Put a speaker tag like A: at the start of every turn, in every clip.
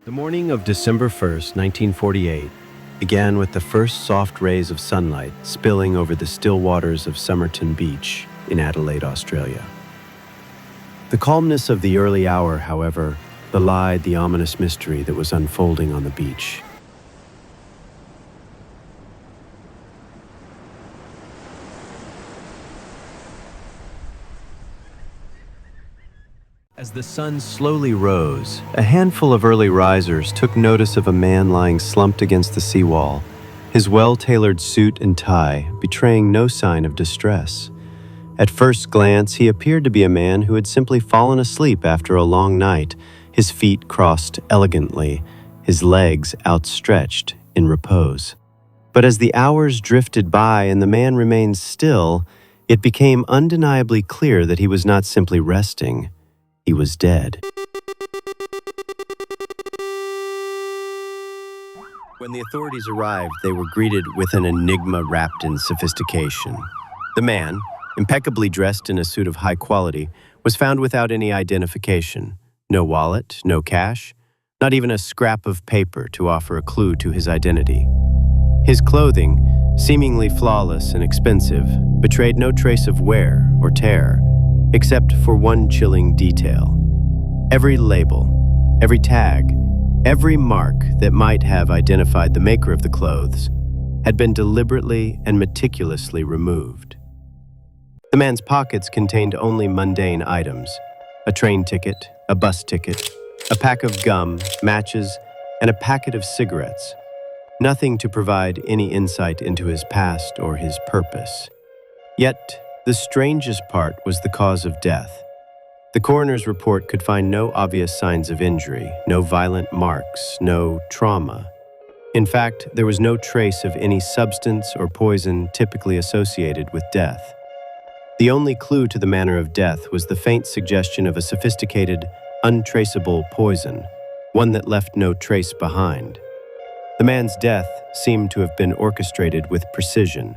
A: The morning of December 1st, 1948, began with the first soft rays of sunlight spilling over the still waters of Somerton Beach in Adelaide, Australia. The calmness of the early hour, however, belied the ominous mystery that was unfolding on the beach. As the sun slowly rose, a handful of early risers took notice of a man lying slumped against the seawall, his well-tailored suit and tie betraying no sign of distress. At first glance, he appeared to be a man who had simply fallen asleep after a long night, his feet crossed elegantly, his legs outstretched in repose. But as the hours drifted by and the man remained still, it became undeniably clear that he was not simply resting. He was dead. When the authorities arrived, they were greeted with an enigma wrapped in sophistication. The man, impeccably dressed in a suit of high quality, was found without any identification. No wallet, no cash, not even a scrap of paper to offer a clue to his identity. His clothing, seemingly flawless and expensive, betrayed no trace of wear or tear, except for one chilling detail. Every label, every tag, every mark that might have identified the maker of the clothes had been deliberately and meticulously removed. The man's pockets contained only mundane items: a train ticket, a bus ticket, a pack of gum, matches, and a packet of cigarettes. Nothing to provide any insight into his past or his purpose. Yet, the strangest part was the cause of death. The coroner's report could find no obvious signs of injury, no violent marks, no trauma. In fact, there was no trace of any substance or poison typically associated with death. The only clue to the manner of death was the faint suggestion of a sophisticated, untraceable poison, one that left no trace behind. The man's death seemed to have been orchestrated with precision,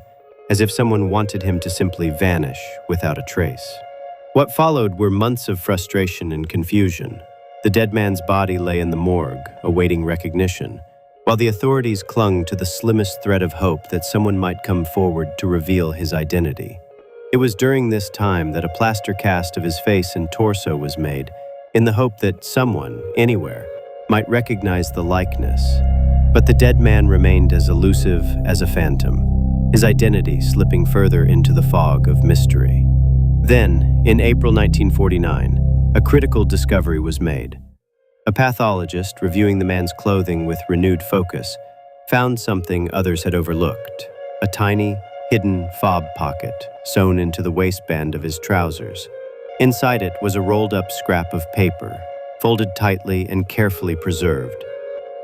A: as if someone wanted him to simply vanish without a trace. What followed were months of frustration and confusion. The dead man's body lay in the morgue, awaiting recognition, while the authorities clung to the slimmest thread of hope that someone might come forward to reveal his identity. It was during this time that a plaster cast of his face and torso was made, in the hope that someone, anywhere, might recognize the likeness. But the dead man remained as elusive as a phantom, his identity slipping further into the fog of mystery. Then, in April 1949, a critical discovery was made. A pathologist, reviewing the man's clothing with renewed focus, found something others had overlooked: a tiny, hidden fob pocket sewn into the waistband of his trousers. Inside it was a rolled-up scrap of paper, folded tightly and carefully preserved.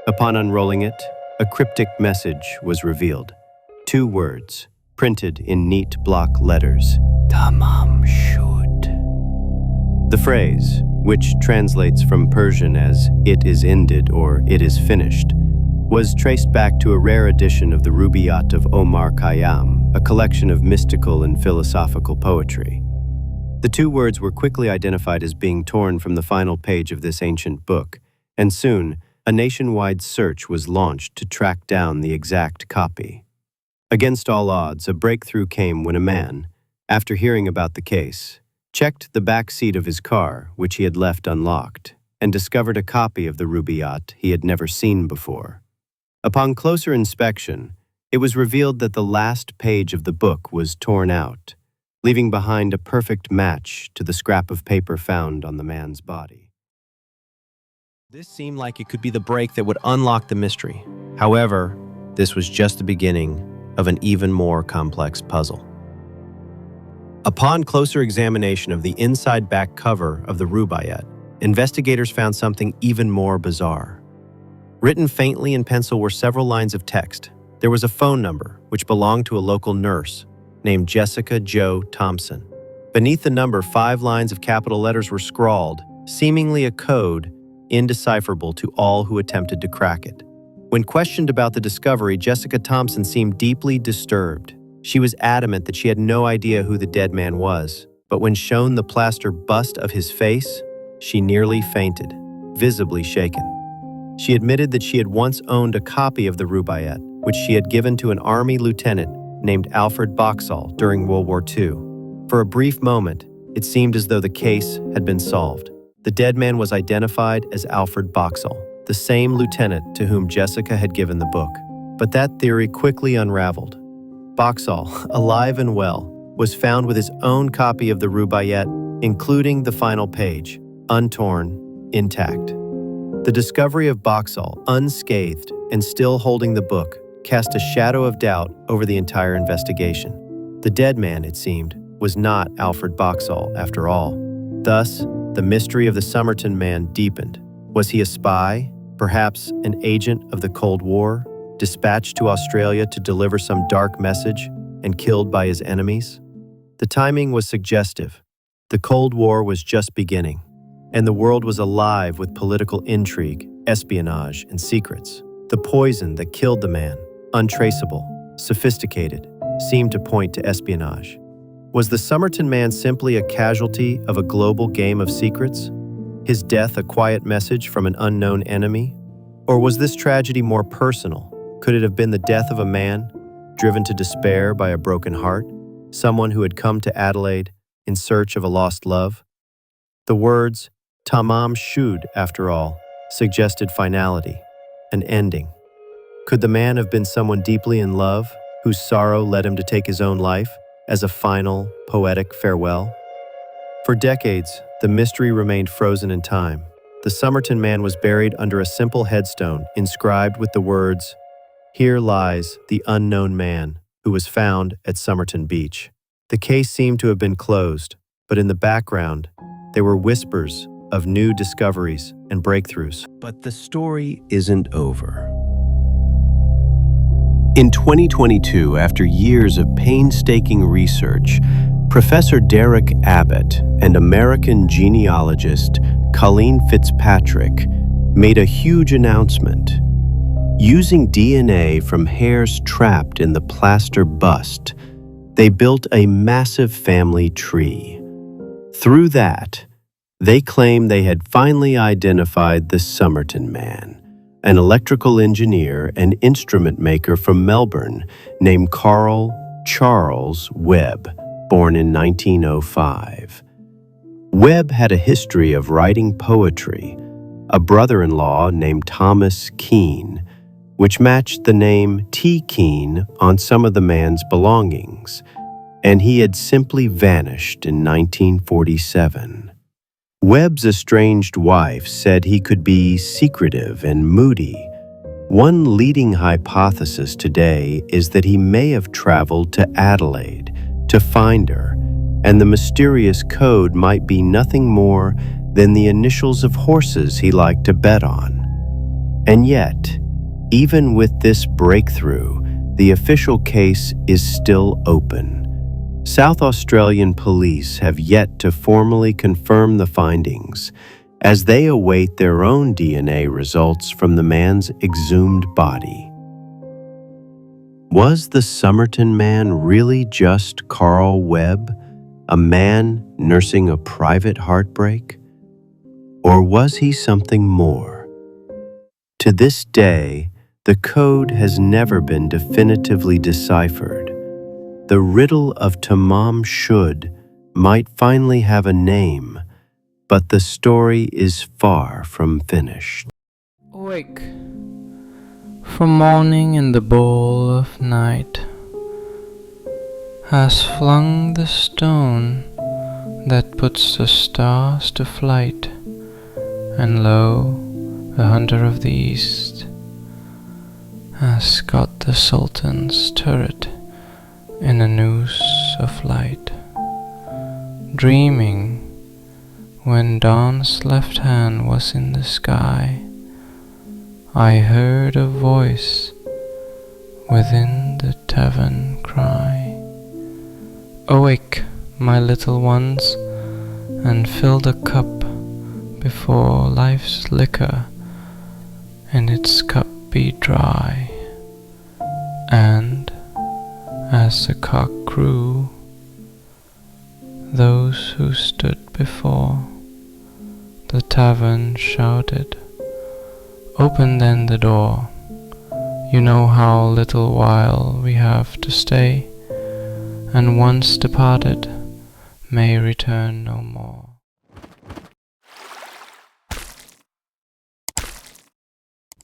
A: Upon unrolling it, a cryptic message was revealed. 2 words, printed in neat block letters: Tamam shud. The phrase, which translates from Persian as "it is ended" or "it is finished," was traced back to a rare edition of the Rubaiyat of Omar Khayyam, a collection of mystical and philosophical poetry. The 2 words were quickly identified as being torn from the final page of this ancient book, and soon a nationwide search was launched to track down the exact copy. Against all odds, a breakthrough came when a man, after hearing about the case, checked the back seat of his car, which he had left unlocked, and discovered a copy of the Rubaiyat he had never seen before. Upon closer inspection, it was revealed that the last page of the book was torn out, leaving behind a perfect match to the scrap of paper found on the man's body. This seemed like it could be the break that would unlock the mystery. However, this was just the beginning of an even more complex puzzle. Upon closer examination of the inside back cover of the Rubaiyat, investigators found something even more bizarre. Written faintly in pencil were several lines of text. There was a phone number, which belonged to a local nurse named Jessica Jo Thompson. Beneath the number, 5 lines of capital letters were scrawled, seemingly a code indecipherable to all who attempted to crack it. When questioned about the discovery, Jessica Thompson seemed deeply disturbed. She was adamant that she had no idea who the dead man was, but when shown the plaster bust of his face, she nearly fainted, visibly shaken. She admitted that she had once owned a copy of the Rubaiyat, which she had given to an army lieutenant named Alfred Boxall during World War II. For a brief moment, it seemed as though the case had been solved. The dead man was identified as Alfred Boxall, the same lieutenant to whom Jessica had given the book. But that theory quickly unraveled. Boxall, alive and well, was found with his own copy of the Rubaiyat, including the final page, untorn, intact. The discovery of Boxall, unscathed and still holding the book, cast a shadow of doubt over the entire investigation. The dead man, it seemed, was not Alfred Boxall after all. Thus, the mystery of the Somerton man deepened. Was he a spy, perhaps an agent of the Cold War, dispatched to Australia to deliver some dark message and killed by his enemies? The timing was suggestive. The Cold War was just beginning, and the world was alive with political intrigue, espionage, and secrets. The poison that killed the man, untraceable, sophisticated, seemed to point to espionage. Was the Somerton man simply a casualty of a global game of secrets? His death a quiet message from an unknown enemy? Or was this tragedy more personal? Could it have been the death of a man, driven to despair by a broken heart? Someone who had come to Adelaide in search of a lost love? The words, Tamam Shud, after all, suggested finality, an ending. Could the man have been someone deeply in love, whose sorrow led him to take his own life as a final, poetic farewell? For decades, the mystery remained frozen in time. The Somerton man was buried under a simple headstone inscribed with the words, "Here lies the unknown man who was found at Somerton Beach." The case seemed to have been closed, but in the background, there were whispers of new discoveries and breakthroughs.
B: But the story isn't over. In 2022, after years of painstaking research, Professor Derek Abbott and American genealogist Colleen Fitzpatrick made a huge announcement. Using DNA from hairs trapped in the plaster bust, they built a massive family tree. Through that, they claim they had finally identified the Somerton man, an electrical engineer and instrument maker from Melbourne named Carl Charles Webb, born in 1905. Webb had a history of writing poetry, a brother-in-law named Thomas Keene, which matched the name T. Keene on some of the man's belongings, and he had simply vanished in 1947. Webb's estranged wife said he could be secretive and moody. One leading hypothesis today is that he may have traveled to Adelaide to find her, and the mysterious code might be nothing more than the initials of horses he liked to bet on. And yet, even with this breakthrough, the official case is still open. South Australian police have yet to formally confirm the findings, as they await their own DNA results from the man's exhumed body. Was the Somerton man really just Carl Webb, a man nursing a private heartbreak? Or was he something more? To this day, the code has never been definitively deciphered. The riddle of Tamam Shud might finally have a name, but the story is far from finished.
C: Awake from morning in the bowl of night has flung the stone that puts the stars to flight, and lo, the hunter of the east has got the Sultan's turret in a noose of light. Dreaming when dawn's left hand was in the sky, I heard a voice within the tavern cry, "Awake, my little ones, and fill the cup before life's liquor in its cup be dry." And as the cock crew, those who stood before the tavern shouted, Open then the door. You know how little while we have to stay, and once departed, may return no more.